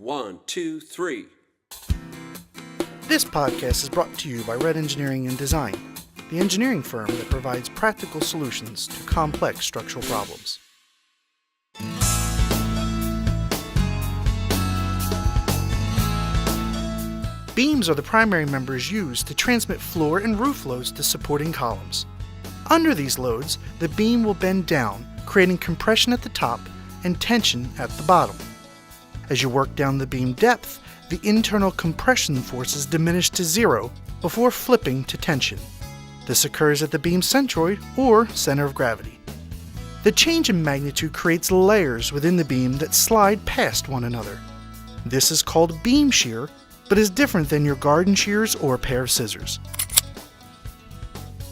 1, 2, 3. This podcast is brought to you by Red Engineering and Design, the engineering firm that provides practical solutions to complex structural problems. Beams are the primary members used to transmit floor and roof loads to supporting columns. Under these loads, the beam will bend down, creating compression at the top and tension at the bottom. As you work down the beam depth, the internal compression forces diminish to zero before flipping to tension. This occurs at the beam centroid or center of gravity. The change in magnitude creates layers within the beam that slide past one another. This is called beam shear, but is different than your garden shears or a pair of scissors.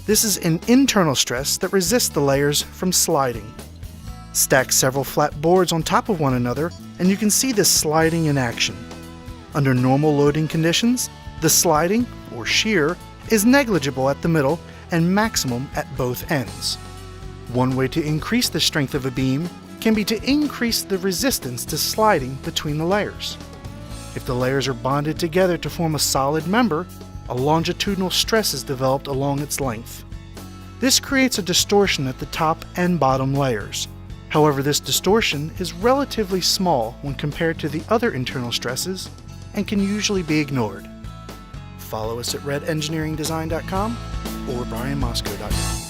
This is an internal stress that resists the layers from sliding. Stack several flat boards on top of one another, and you can see this sliding in action. Under normal loading conditions, the sliding, or shear, is negligible at the middle and maximum at both ends. One way to increase the strength of a beam can be to increase the resistance to sliding between the layers. If the layers are bonded together to form a solid member, a longitudinal stress is developed along its length. This creates a distortion at the top and bottom layers. However, this distortion is relatively small when compared to the other internal stresses and can usually be ignored. Follow us at redengineeringdesign.com or brianmosco.com.